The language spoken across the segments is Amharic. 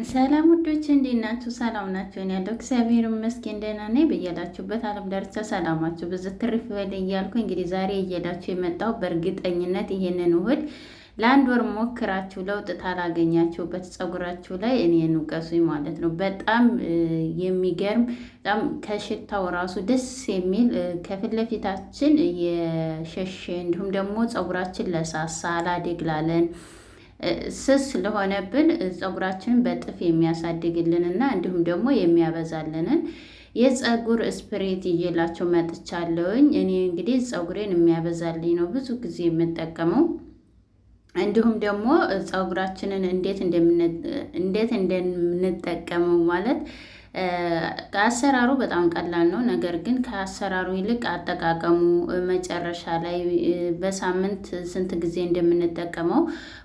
ሰላም ውዶች እንዴት ናችሁ? ሰላም ናችሁ? እኔ ያለው እግዚአብሔር ይመስገን ደህና ነኝ። በያላችሁበት ዓለም ዳርቻ ሰላማችሁ ብዙ ትርፍ ይበል እያልኩ እንግዲህ ዛሬ እየላችሁ የመጣው በእርግጠኝነት ይሄንን ውህድ ለአንድ ወር ሞክራችሁ ለውጥ ታላገኛችሁበት ፀጉራችሁ ላይ እኔን ውቀሱኝ ማለት ነው። በጣም የሚገርም በጣም ከሽታው ራሱ ደስ የሚል ከፊት ለፊታችን የሸሸ እንዲሁም ደግሞ ፀጉራችን ለሳሳ አላደግላለን ስስ ስለሆነብን ፀጉራችንን በጥፍ የሚያሳድግልንና እንዲሁም ደግሞ የሚያበዛልንን የፀጉር ስፕሬት ይዤላቸው መጥቻለሁኝ። እኔ እንግዲህ ፀጉሬን የሚያበዛልኝ ነው ብዙ ጊዜ የምጠቀመው። እንዲሁም ደግሞ ፀጉራችንን እንዴት እንደምንጠቀመው ማለት አሰራሩ በጣም ቀላል ነው። ነገር ግን ከአሰራሩ ይልቅ አጠቃቀሙ መጨረሻ ላይ በሳምንት ስንት ጊዜ እንደምንጠቀመው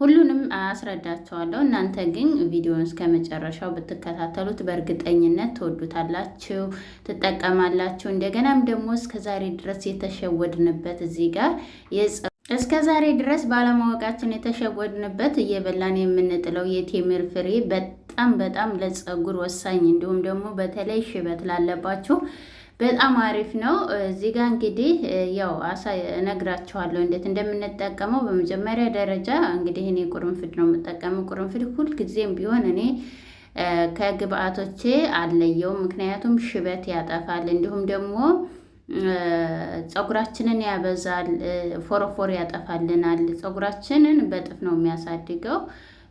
ሁሉንም አስረዳቸዋለሁ። እናንተ ግን ቪዲዮን እስከ መጨረሻው ብትከታተሉት በእርግጠኝነት ትወዱታላችሁ፣ ትጠቀማላችሁ። እንደገናም ደግሞ እስከዛሬ ድረስ የተሸወድንበት እዚህ ጋር እስከ ዛሬ ድረስ ባለማወቃችን የተሸወድንበት እየበላን የምንጥለው የቴምር ፍሬ በጣም ለፀጉር ወሳኝ እንዲሁም ደግሞ በተለይ ሽበት ላለባችሁ በጣም አሪፍ ነው። እዚህ ጋር እንግዲህ ያው እነግራችኋለሁ እንዴት እንደምንጠቀመው። በመጀመሪያ ደረጃ እንግዲህ እኔ ቁርንፍድ ነው የምጠቀመው። ቁርንፍድ ሁልጊዜም ቢሆን እኔ ከግብአቶቼ አለየው፣ ምክንያቱም ሽበት ያጠፋል እንዲሁም ደግሞ ፀጉራችንን ያበዛል፣ ፎረፎር ያጠፋልናል። ፀጉራችንን በጥፍ ነው የሚያሳድገው።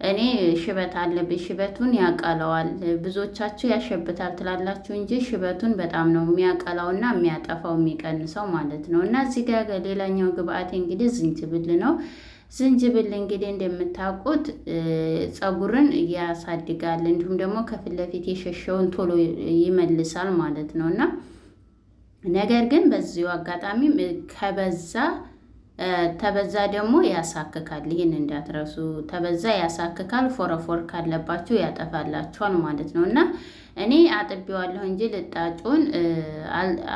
እኔ ሽበት አለብኝ፣ ሽበቱን ያቀለዋል። ብዙዎቻችሁ ያሸብታል ትላላችሁ እንጂ ሽበቱን በጣም ነው የሚያቀላውና የሚያጠፋው የሚቀንሰው ማለት ነው። እና እዚህ ጋር ሌላኛው ግብአቴ እንግዲህ ዝንጅብል ነው። ዝንጅብል እንግዲህ እንደምታውቁት ፀጉርን ያሳድጋል እንዲሁም ደግሞ ከፊት ለፊት የሸሸውን ቶሎ ይመልሳል ማለት ነው እና ነገር ግን በዚሁ አጋጣሚ ተበዛ ደግሞ ያሳክካል። ይህን እንዳትረሱ። ተበዛ ያሳክካል፣ ፎረፎር ካለባችሁ ያጠፋላችኋል ማለት ነው እና እኔ አጥቤዋለሁ እንጂ ልጣጩን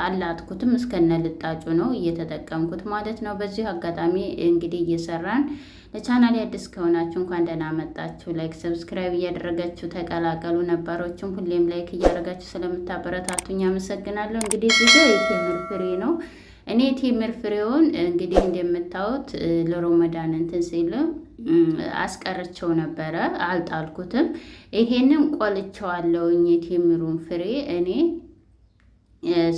አላጥኩትም። እስከነ ልጣጩ ነው እየተጠቀምኩት ማለት ነው። በዚሁ አጋጣሚ እንግዲህ እየሰራን ለቻናል አዲስ ከሆናችሁ እንኳን ደህና መጣችሁ። ላይክ ሰብስክራይብ እያደረጋችሁ ተቀላቀሉ። ነባሮችም ሁሌም ላይክ እያደረጋችሁ ስለምታበረታቱኝ አመሰግናለሁ። እንግዲህ እዚህ የቴምር ፍሬ ነው። እኔ ቴምር ፍሬውን እንግዲህ እንደምታዩት ለሮመዳን እንትን ሲል አስቀርቸው ነበረ፣ አልጣልኩትም። ይሄንን ቆልቸዋለሁኝ የቴምሩን ፍሬ። እኔ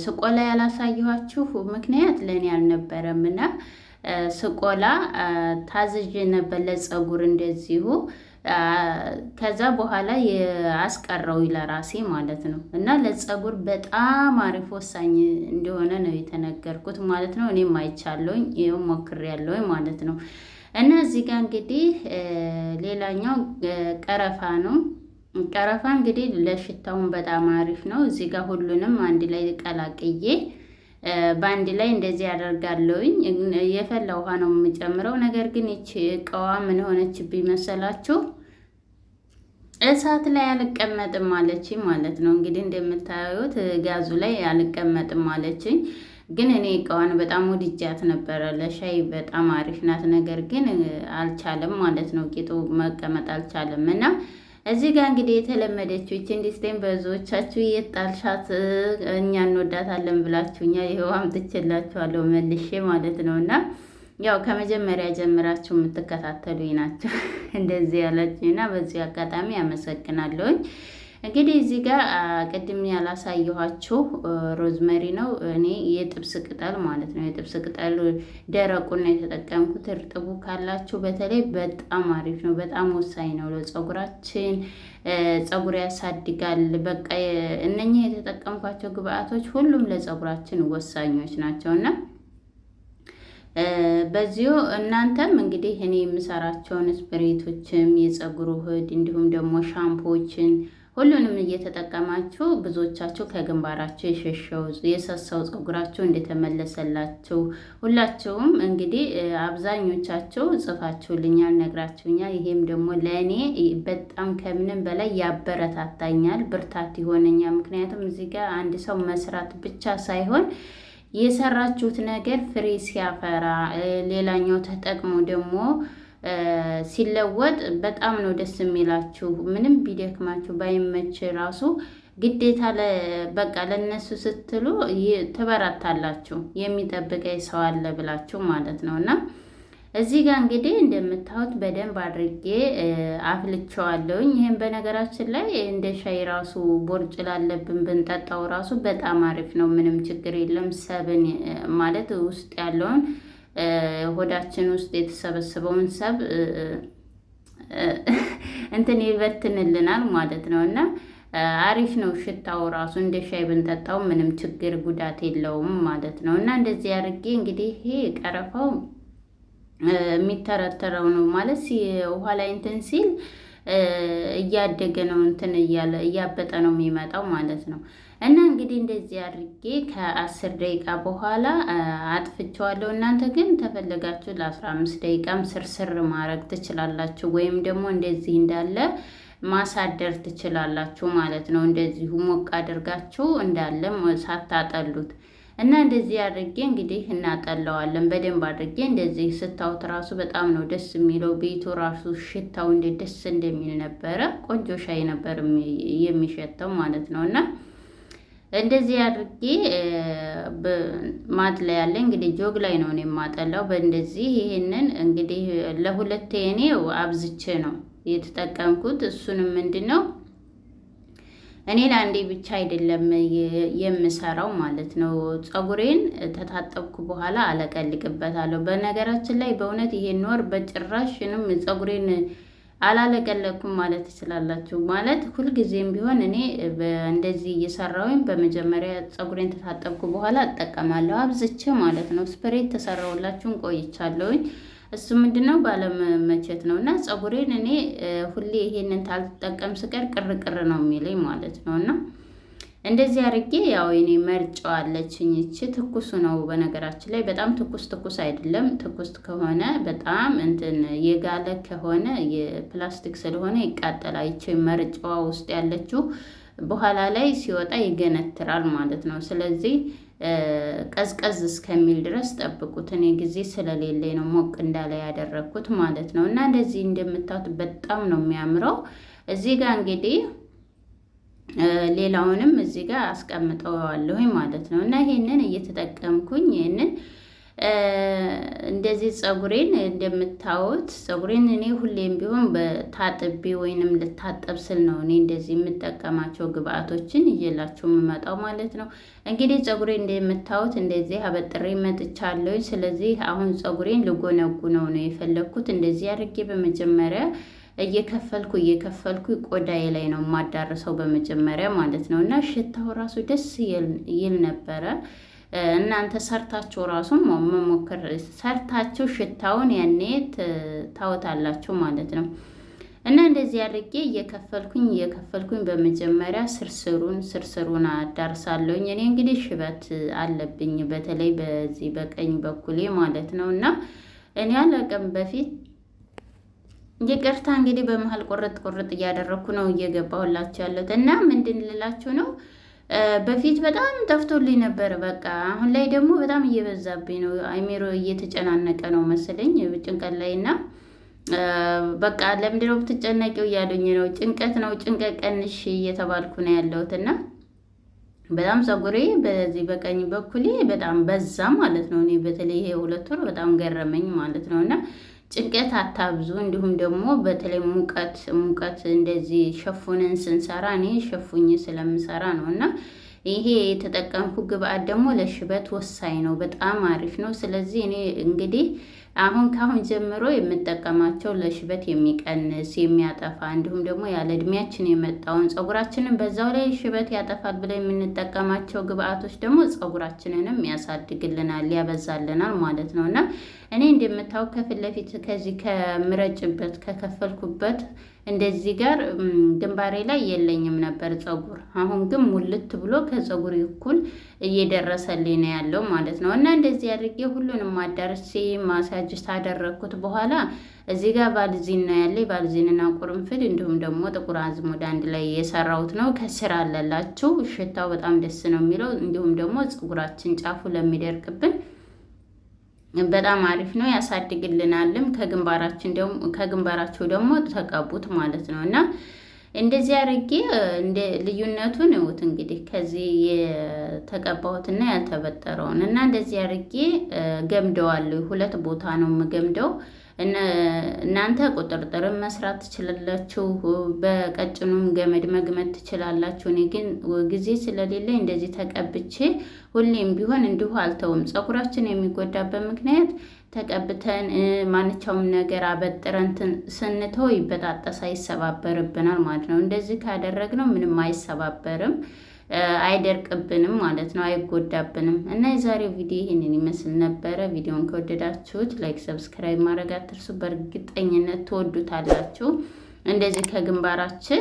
ስቆላ ያላሳየኋችሁ ምክንያት ለእኔ አልነበረም እና ስቆላ ታዝዤ ነበር ለፀጉር እንደዚሁ። ከዛ በኋላ አስቀረው ለራሴ ማለት ነው እና ለፀጉር በጣም አሪፍ ወሳኝ እንደሆነ ነው የተነገርኩት ማለት ነው። እኔም አይቻለሁኝ፣ ይኸው ሞክሬያለሁኝ ማለት ነው። እና እዚህ ጋር እንግዲህ ሌላኛው ቀረፋ ነው። ቀረፋ እንግዲህ ለሽታውን በጣም አሪፍ ነው። እዚህ ጋር ሁሉንም አንድ ላይ ቀላቅዬ በአንድ ላይ እንደዚህ ያደርጋለሁኝ። የፈላ ውሃ ነው የምጨምረው። ነገር ግን ይቺ እቃዋ ምን ሆነችብኝ መሰላችሁ? እሳት ላይ አልቀመጥም አለችኝ ማለት ነው። እንግዲህ እንደምታዩት ጋዙ ላይ አልቀመጥም አለችኝ። ግን እኔ እቃዋን በጣም ወድጃት ነበረ። ለሻይ በጣም አሪፍ ናት። ነገር ግን አልቻለም ማለት ነው። ቂጡ መቀመጥ አልቻለም እና እዚህ ጋር እንግዲህ የተለመደችው ይችን ዲስቴን ብዙዎቻችሁ የጣልሻት እኛ እንወዳታለን ብላችሁኛ ይኸው አምጥቼላችኋለሁ መልሼ ማለት ነው። እና ያው ከመጀመሪያ ጀምራችሁ የምትከታተሉኝ ናቸው እንደዚህ ያላችሁኝ እና በዚህ አጋጣሚ አመሰግናለሁኝ። እንግዲህ እዚህ ጋር ቅድም ያላሳየኋችሁ ሮዝመሪ ነው። እኔ የጥብስ ቅጠል ማለት ነው። የጥብስ ቅጠል ደረቁን ነው የተጠቀምኩት። እርጥቡ ካላችሁ በተለይ በጣም አሪፍ ነው። በጣም ወሳኝ ነው ለፀጉራችን። ፀጉር ያሳድጋል። በቃ እነኚህ የተጠቀምኳቸው ግብአቶች ሁሉም ለፀጉራችን ወሳኞች ናቸው እና በዚሁ እናንተም እንግዲህ እኔ የምሰራቸውን ስፕሬቶችም የፀጉር ውህድ እንዲሁም ደግሞ ሻምፖዎችን ሁሉንም እየተጠቀማችሁ ብዙዎቻችሁ ከግንባራችሁ የሸሸው የሰሳው ፀጉራችሁ እንደተመለሰላችሁ ሁላችሁም እንግዲህ አብዛኞቻችሁ ጽፋችሁልኛል፣ ነግራችሁኛል። ይሄም ደግሞ ለእኔ በጣም ከምንም በላይ ያበረታታኛል፣ ብርታት ይሆነኛል። ምክንያቱም እዚህ ጋር አንድ ሰው መስራት ብቻ ሳይሆን የሰራችሁት ነገር ፍሬ ሲያፈራ ሌላኛው ተጠቅሞ ደግሞ ሲለወጥ በጣም ነው ደስ የሚላችሁ። ምንም ቢደክማችሁ ባይመች ራሱ ግዴታ በቃ ለነሱ ስትሉ ትበረታላችሁ። የሚጠብቀኝ ሰው አለ ብላችሁ ማለት ነው። እና እዚህ ጋር እንግዲህ እንደምታዩት በደንብ አድርጌ አፍልቼዋለሁኝ። ይህም በነገራችን ላይ እንደ ሻይ ራሱ ቦርጭ ላለብን ብንጠጣው ራሱ በጣም አሪፍ ነው። ምንም ችግር የለም። ሰብን ማለት ውስጥ ያለውን ሆዳችን ውስጥ የተሰበሰበውን ሰብ እንትን ይበትንልናል ማለት ነው። እና አሪፍ ነው ሽታው ራሱ እንደ ሻይ ብንጠጣው ምንም ችግር ጉዳት የለውም ማለት ነው። እና እንደዚህ አድርጌ እንግዲህ ይሄ ቀረፋው የሚተረተረው ነው ማለት ውሃ ላይ እንትን ሲል እያደገ ነው እንትን እያበጠ ነው የሚመጣው ማለት ነው። እና እንግዲህ እንደዚህ አድርጌ ከ10 ደቂቃ በኋላ አጥፍቼዋለሁ። እናንተ ግን ተፈለጋችሁ ለ15 ደቂቃም ስርስር ማድረግ ትችላላችሁ፣ ወይም ደግሞ እንደዚህ እንዳለ ማሳደር ትችላላችሁ ማለት ነው። እንደዚሁ ሞቅ አድርጋችሁ እንዳለ ሳታጠሉት እና እንደዚህ አድርጌ እንግዲህ እናጠለዋለን በደንብ አድርጌ። እንደዚህ ስታዩት ራሱ በጣም ነው ደስ የሚለው። ቤቱ ራሱ ሽታው እንዴት ደስ እንደሚል ነበረ። ቆንጆ ሻይ ነበር የሚሸተው ማለት ነው። እና እንደዚህ አድርጌ ማጥለያ ያለ እንግዲህ ጆግ ላይ ነው የማጠላው በእንደዚህ። ይሄንን እንግዲህ ለሁለቴ እኔ አብዝቼ ነው የተጠቀምኩት። እሱንም ምንድን ነው እኔ ለአንዴ ብቻ አይደለም የምሰራው ማለት ነው። ፀጉሬን ተታጠብኩ በኋላ አለቀልቅበታለሁ። በነገራችን ላይ በእውነት ይሄን ወር በጭራሽንም ፀጉሬን አላለቀለኩም ማለት ትችላላችሁ። ማለት ሁልጊዜም ቢሆን እኔ እንደዚህ እየሰራሁኝ በመጀመሪያ ፀጉሬን ተታጠብኩ በኋላ እጠቀማለሁ አብዝቼ ማለት ነው። ስፕሬት ተሰራውላችሁን ቆይቻለሁኝ። እሱ ምንድነው ባለመመቸት ነው። እና ፀጉሬን እኔ ሁሌ ይሄንን ታልጠቀም ስቀር ቅርቅር ነው የሚለኝ ማለት ነው። እና እንደዚህ አድርጌ ያው እኔ መርጫዋለችኝ። እቺ ትኩሱ ነው በነገራችን ላይ በጣም ትኩስ አይደለም። ትኩስ ከሆነ በጣም እንትን የጋለ ከሆነ የፕላስቲክ ስለሆነ ይቃጠላል። ይቺ መርጫዋ ውስጥ ያለችው በኋላ ላይ ሲወጣ ይገነትራል ማለት ነው። ስለዚህ ቀዝቀዝ እስከሚል ድረስ ጠብቁት። እኔ ጊዜ ስለሌለኝ ነው ሞቅ እንዳለ ያደረኩት ማለት ነው። እና እንደዚህ እንደምታዩት በጣም ነው የሚያምረው። እዚህ ጋር እንግዲህ ሌላውንም እዚህ ጋር አስቀምጠዋለሁ ማለት ነው። እና ይሄንን እየተጠቀምኩኝ ይሄንን እንደዚህ ፀጉሬን እንደምታዩት ፀጉሬን እኔ ሁሌም ቢሆን በታጥቤ ወይንም ልታጠብ ስል ነው እኔ እንደዚህ የምጠቀማቸው ግብአቶችን እየላችሁ የምመጣው ማለት ነው። እንግዲህ ፀጉሬን እንደምታዩት እንደዚህ አበጥሬ መጥቻለሁ። ስለዚህ አሁን ፀጉሬን ልጎነጉ ነው የፈለኩት። እንደዚህ አድርጌ በመጀመሪያ እየከፈልኩ ቆዳዬ ላይ ነው የማዳርሰው በመጀመሪያ ማለት ነው። እና ሽታው ራሱ ደስ ይል ነበረ። እናንተ ሰርታችሁ ራሱ መሞከር ሰርታችሁ ሽታውን ያኔ ታወታላችሁ ማለት ነው። እና እንደዚህ አድርጌ እየከፈልኩኝ በመጀመሪያ ስርስሩን አዳርሳለሁኝ። እኔ እንግዲህ ሽበት አለብኝ በተለይ በዚህ በቀኝ በኩሌ ማለት ነው። እና እኔ አለቀም በፊት ይቅርታ እንግዲህ በመሀል ቁርጥ እያደረኩ ነው እየገባሁላችሁ ያለሁት። እና ምንድን ልላችሁ ነው በፊት በጣም ጠፍቶልኝ ነበር። በቃ አሁን ላይ ደግሞ በጣም እየበዛብኝ ነው። አይሜሮ እየተጨናነቀ ነው መሰለኝ ጭንቀት ላይ እና በቃ ለምንድን ነው ብትጨነቂው እያሉኝ ነው። ጭንቀት ነው ጭንቀት ቀንሽ እየተባልኩ ነው ያለሁት። እና በጣም ፀጉሬ በዚህ በቀኝ በኩሌ በጣም በዛ ማለት ነው። እኔ በተለይ ይሄ 2 ወር በጣም ገረመኝ ማለት ነው። እና ጭንቀት አታብዙ። እንዲሁም ደግሞ በተለይ ሙቀት እንደዚህ ሸፉንን ስንሰራ እኔ ሸፉኝ ስለምሰራ ነው። እና ይሄ የተጠቀምኩ ግብአት ደግሞ ለሽበት ወሳኝ ነው፣ በጣም አሪፍ ነው። ስለዚህ እኔ እንግዲህ ካሁን ጀምሮ የምጠቀማቸው ለሽበት የሚቀንስ የሚያጠፋ፣ እንዲሁም ደግሞ ያለ እድሜያችን የመጣውን ፀጉራችንን በዛው ላይ ሽበት ያጠፋል ብለን የምንጠቀማቸው ግብአቶች ደግሞ ፀጉራችንንም ያሳድግልናል፣ ያበዛልናል ማለት ነው። እና እኔ እንደምታው ከፊት ለፊት ከዚህ ከምረጭበት ከከፈልኩበት እንደዚህ ጋር ግንባሬ ላይ የለኝም ነበር ፀጉር። አሁን ግን ሙልት ብሎ ከፀጉር እኩል እየደረሰልኝ ነው ያለው ማለት ነው። እና እንደዚህ አድርጌ ሁሉንም አዳርሴ ማሳጅ ታደረኩት በኋላ እዚህ ጋር ባልዚን ነው ያለኝ። ባልዚንና ቁርንፍድ እንዲሁም ደግሞ ጥቁር አዝሙድ አንድ ላይ የሰራሁት ነው። ከስር አለላችሁ። ሽታው በጣም ደስ ነው የሚለው። እንዲሁም ደግሞ ፀጉራችን ጫፉ ለሚደርቅብን በጣም አሪፍ ነው፣ ያሳድግልናልም። ከግንባራቸው ደግሞ ተቀቡት ማለት ነው። እና እንደዚህ አድርጌ እንደ ልዩነቱን እውት እንግዲህ ከዚህ የተቀባሁትና ያልተበጠረውን እና እንደዚህ አድርጌ ገምደዋለሁ። ሁለት ቦታ ነው የምገምደው። እናንተ ቁጥርጥርም መስራት ትችላላችሁ፣ በቀጭኑም ገመድ መግመድ ትችላላችሁ። እኔ ግን ጊዜ ስለሌለኝ እንደዚህ ተቀብቼ ሁሌም ቢሆን እንዲሁ አልተውም። ፀጉራችን የሚጎዳበት ምክንያት ተቀብተን ማንኛውም ነገር አበጥረን ስንተው ይበጣጠሳ፣ ይሰባበርብናል ማለት ነው። እንደዚህ ካደረግነው ምንም አይሰባበርም፣ አይደርቅብንም ማለት ነው፣ አይጎዳብንም። እና የዛሬው ቪዲዮ ይህንን ይመስል ነበረ። ቪዲዮን ከወደዳችሁት ላይክ፣ ሰብስክራይብ ማድረግ አትርሱ። በእርግጠኝነት ትወዱታላችሁ። እንደዚህ ከግንባራችን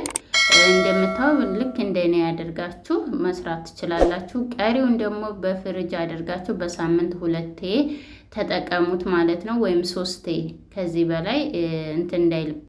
እንደምታው ልክ እንደኔ ያደርጋችሁ መስራት ትችላላችሁ። ቀሪውን ደግሞ በፍሪጅ አድርጋችሁ በሳምንት 2 ተጠቀሙት ማለት ነው፣ ወይም 3 ከዚህ በላይ እንትን እንዳይል